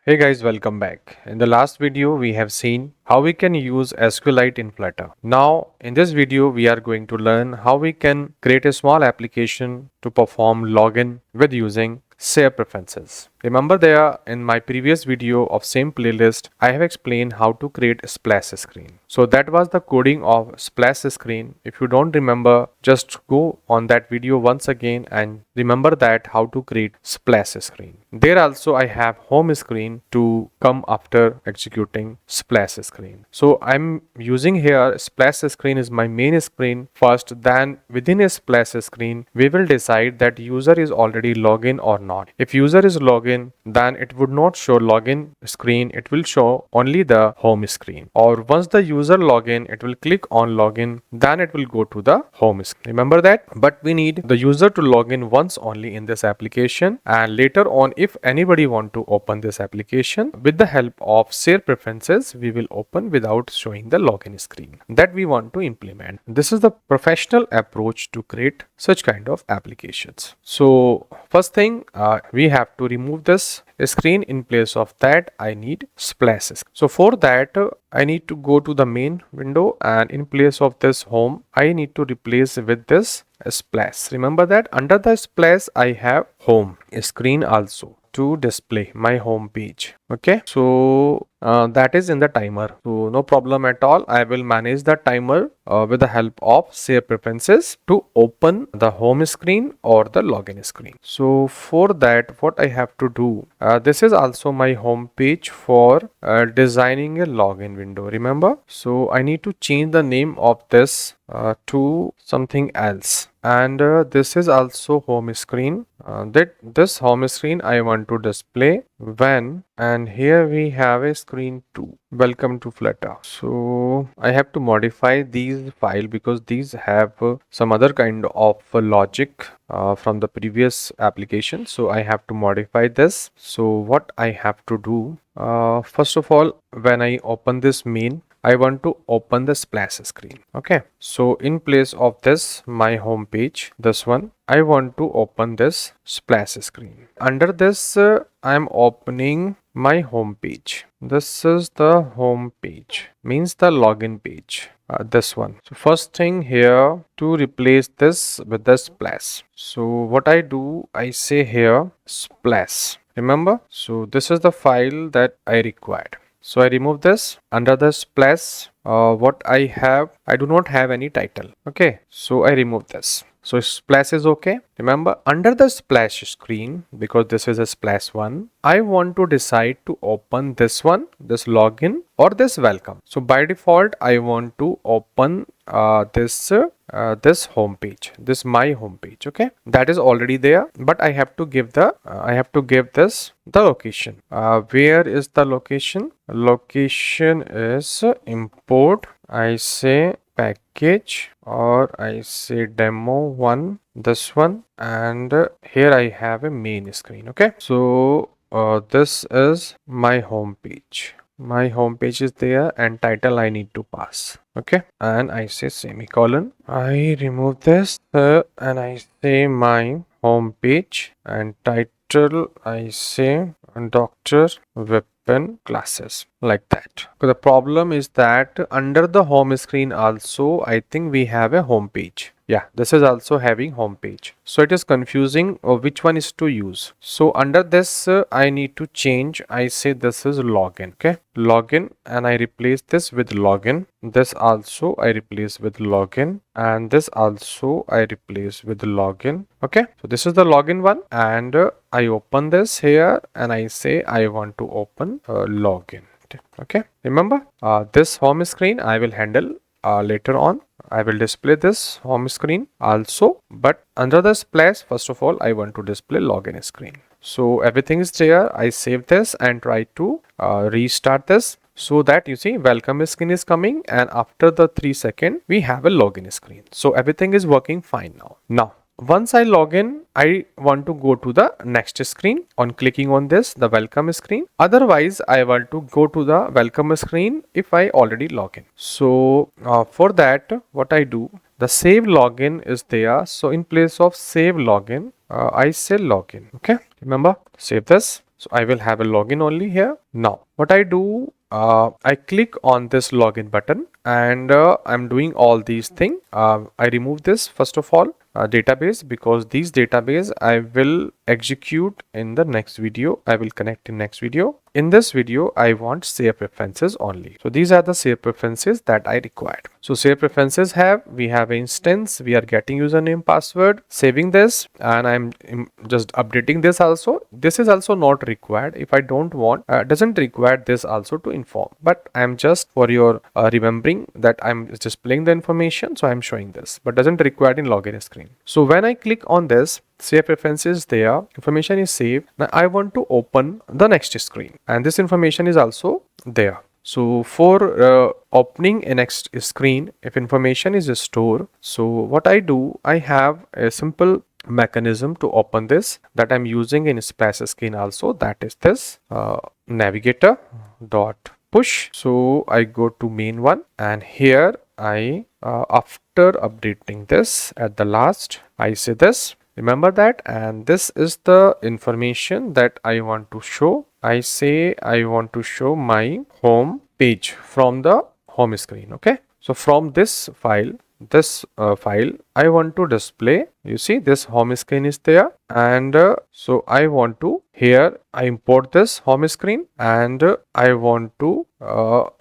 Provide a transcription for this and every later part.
Hey guys, welcome back. In the last video, we have seen how we can use SQLite in Flutter. Now, in this video, we are going to learn how we can create a small application to perform login with using share preferences. Remember there in my previous video of same playlist, I have explained how to create a splash screen. So that was the coding of splash screen. If you don't remember, just go on that video once again and remember that how to create splash screen. There also I have home screen to come after executing splash screen. So I'm using here splash screen is my main screen first. Then within a splash screen, we will decide that user is already login or not. If user is login, then it would not show login screen. It will show only the home screen. Or once the user login, it will click on login. Then it will go to the home screen. Remember that? But we need the user to log in once only in this application. And later on, if anybody want to open this application with the help of share preferences, we will open without showing the login screen that we want to implement. This is the professional approach to create such kind of applications. So first thing, we have to remove this screen. In place of that, I need splash. So for that, I need to go to the main window, and in place of this home, I need to replace with this splash. Remember that under the splash, I have home screen also to display my home page. Okay, so that is in the timer, so no problem at all. I will manage the timer with the help of share preferences to open the home screen or the login screen. So for that, what I have to do, this is also my home page for designing a login window. Remember, so I need to change the name of this to something else, and this is also home screen. That this home screen I want to display when, and here we have a screen 2. Welcome to Flutter. So I have to modify these file because these have some other kind of logic from the previous application. So I have to modify this. So what I have to do, first of all, when I open this main, I want to open the splash screen. Okay, so in place of this my home page, this one, I want to open this splash screen. Under this I am opening my home page. This is the home page, means the login page, this one. So first thing here, to replace this with the splash, so what I do, I say here splash. Remember, so this is the file that I required. So I remove this. Under the splash, what I have, I do not have any title. Okay, so I remove this. So splash is okay. Remember, under the splash screen, because this is a splash one, I want to decide to open this one, this login or this welcome. So by default, I want to open this home page, this my home page. Okay, that is already there, but I have to give the this the location. Where is the location? Location is import, I say package, or I say demo one, this one, and here I have a main screen. Okay, so this is my home page. My home page is there, and title I need to pass. Okay, and I say semicolon. I remove this and I say my home page, and title I say Dr. Vipin Classes, like that. The problem is that under the home screen also, I think we have a home page. Yeah, this is also having home page. So it is confusing which one is to use. So under this, I need to change. I say this is login. Okay, login, and I replace this with login. This also I replace with login, and this also I replace with login. Okay, so this is the login one, and I open this here, and I say I want to open login. Okay, remember this home screen I will handle later on. I will display this home screen also, but under the splash, first of all, I want to display login screen. So everything is there. I save this and try to restart this, so that you see welcome screen is coming, and after the 3 seconds we have a login screen. So everything is working fine now. Once I log in, I want to go to the next screen on clicking on this, the welcome screen. Otherwise, I want to go to the welcome screen if I already log in. So for that, what I do, the save login is there. So in place of save login, I say login. Okay, remember, save this. So I will have a login only here. Now what I do, I click on this login button, and I'm doing all these things. I remove this first of all, database, because these database I will execute in the next video. I will connect in next video. In this video, I want save preferences only. So these are the save preferences that I required. So save preferences we have an instance, we are getting username, password, saving this, and I'm just updating this also. This is also not required. If I don't want, doesn't require this also to inform, but I'm just for your remembering that I'm displaying the information. So I'm showing this, but doesn't require in login screen. So when I click on this, save preferences there, information is saved. Now I want to open the next screen, and this information is also there. So for opening a next screen, if information is stored, so what I do, I have a simple mechanism to open this that I'm using in splash screen also, that is this navigator dot push. So I go to main one, and here I after updating this at the last, I say this, remember that, and this is the information that I want to show. I say I want to show my home page from the home screen. Okay, so from this file, I want to display, you see this home screen is there, and so I want to, here I import this home screen, and I want to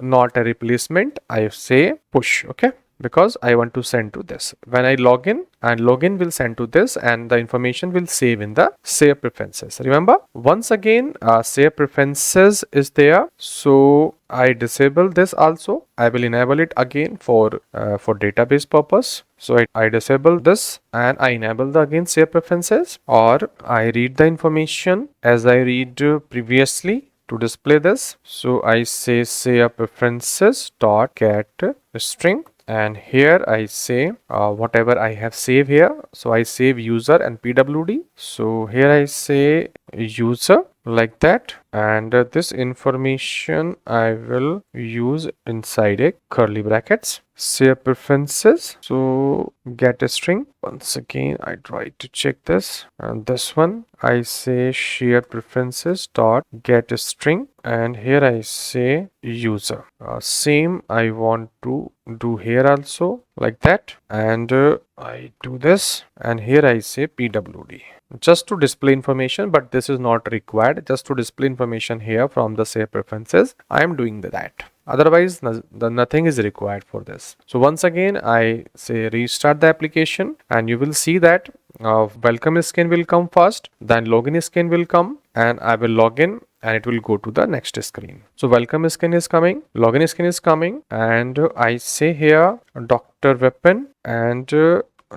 not a replacement, I say push. Okay, because I want to send to this. When I log in, and login will send to this, and the information will save in the save preferences. Remember, once again, save preferences is there. So I disable this also. I will enable it again for database purpose. So I disable this, and I enable the again save preferences, or I read the information as I read previously to display this. So I say save preferences dot get string, and here I say whatever I have saved here. So I save user and pwd. So here I say user, like that, and this information I will use inside a curly brackets, save preferences. So get a string, once again I try to check this, and this one I say share preferences dot get a string, and here I say user. Same I want to do here also, like that, and I do this, and here I say pwd, just to display information, but this is not required. Just to display information here from the save preferences, I am doing that. Otherwise nothing is required for this. So once again I say restart the application, and you will see that welcome screen will come first, then login screen will come, and I will log in, and it will go to the next screen. So welcome screen is coming, login screen is coming, and I say here Dr. Vipin, and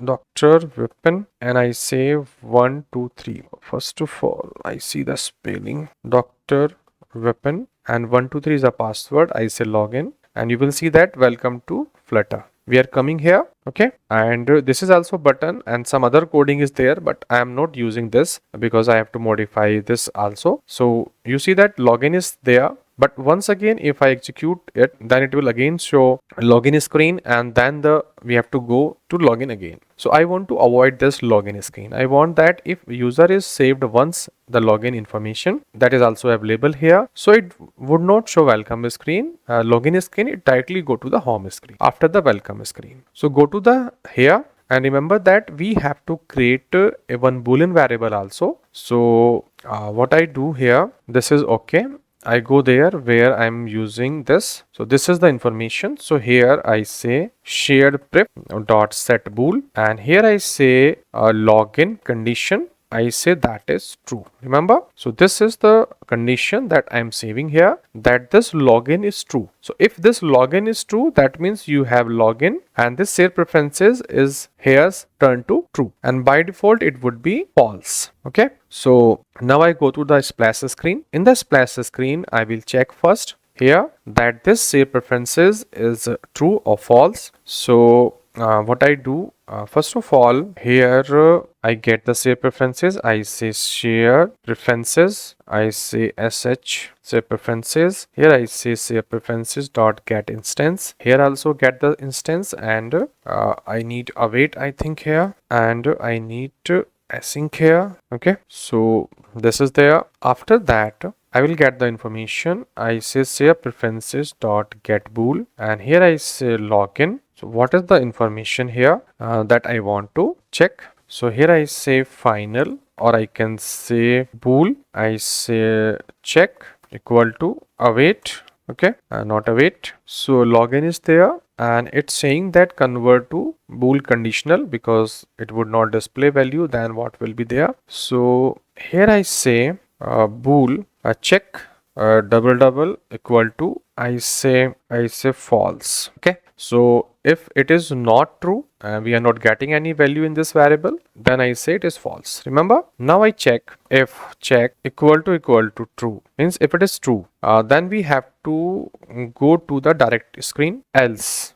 Dr. Vipin, and I say 1 2 3. First of all, I see the spelling Dr. Vipin, and 1 2 3 is a password. I say login, and you will see that welcome to Flutter. We are coming here. Okay, and this is also button, and some other coding is there, but I am not using this because I have to modify this also. So you see that login is there, but once again if I execute it, then it will again show login screen, and then we have to go to login again. So I want to avoid this login screen. I want that if user is saved once the login information, that is also available here, so it would not show welcome screen, login screen, it directly go to the home screen after the welcome screen. So go to the here, and remember that we have to create a one boolean variable also. So what I do here, this is okay, I go there where I'm using this. So this is the information. So here I say shared pref dot set bool, and here I say login condition, I say that is true. Remember, so this is the condition that I'm saving here, that this login is true. So if this login is true, that means you have login, and this save preferences is here's turned to true, and by default it would be false. Okay, so now I go to the splash screen. In the splash screen, I will check first here that this save preferences is true or false. So what I do, first of all, here I get the save preferences. I say share preferences. I say sh save preferences. Here I say save preferences dot get instance. Here also get the instance, and I need await, I think here, and I need async here. Okay, so this is there. After that, I will get the information. I say share preferences dot get bool, and here I say login. So what is the information here that I want to check? So here I say final, or I can say bool. I say check equal to await. Okay, not await. So login is there, and it's saying that convert to bool conditional because it would not display value, then what will be there. So here I say bool check double double equal to I say false. Okay, so if it is not true, we are not getting any value in this variable, then I say it is false. Remember, now I check if check equal to true, means if it is true, then we have to go to the direct screen, else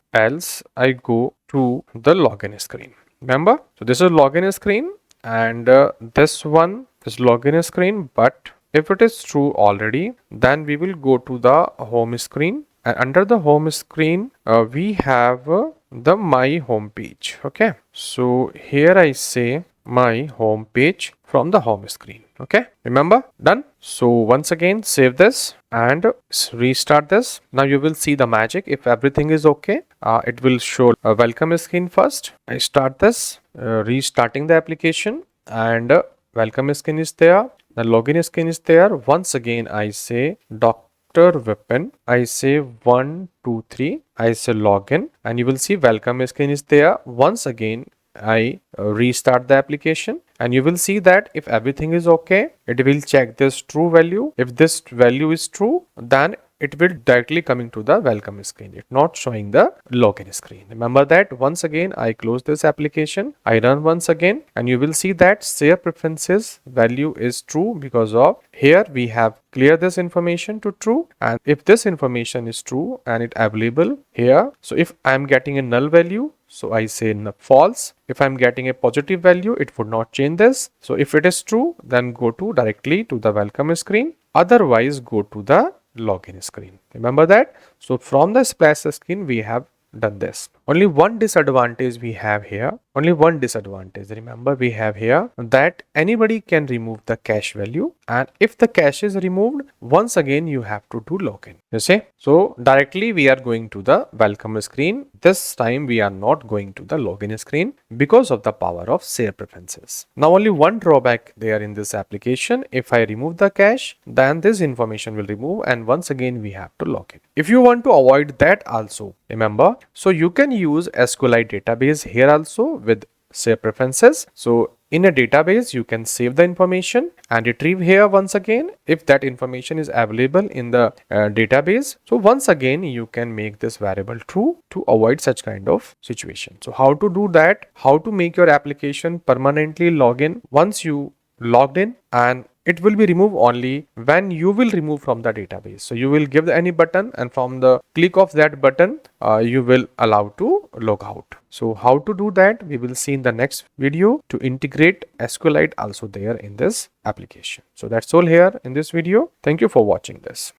I go to the login screen. Remember, so this is login screen, and this one is login screen, but if it is true already, then we will go to the home screen, and under the home screen we have the my home page. Okay, so here I say my home page from the home screen. Okay, remember, done. So once again save this and restart this. Now you will see the magic. If everything is okay, it will show a welcome screen first. I start this, restarting the application, and welcome screen is there. The login screen is there. Once again I say Dr. Vipin. I say 1, 2, 3. I say login, and you will see welcome screen is there. Once again I restart the application, and you will see that if everything is okay, it will check this true value. If this value is true, then it will directly coming to the welcome screen. It's not showing the login screen. Remember that. Once again I close this application, I run once again, and you will see that share preferences value is true because of here we have clear this information to true, and if this information is true and it available here, so if I am getting a null value, so I say false. If I'm getting a positive value, it would not change this. So if it is true, then go to directly to the welcome screen. Otherwise, go to the login screen. Remember that. So from the splash screen, we have done this. Only one disadvantage we have here. Only one disadvantage. Remember, we have here that anybody can remove the cache value, and if the cache is removed, once again you have to do login. You see? So directly we are going to the welcome screen. This time we are not going to the login screen because of the power of share preferences. Now only one drawback there in this application. If I remove the cache, then this information will remove, and once again we have to log in. If you want to avoid that also, remember, so you can use SQLite database here also with share preferences. So in a database, you can save the information and retrieve here once again if that information is available in the database. So once again, you can make this variable true to avoid such kind of situation. So how to do that? How to make your application permanently log in once you logged in, and it will be removed only when you will remove from the database. So you will give any button, and from the click of that button, you will allow to log out. So how to do that, we will see in the next video to integrate SQLite also there in this application. So that's all here in this video. Thank you for watching this.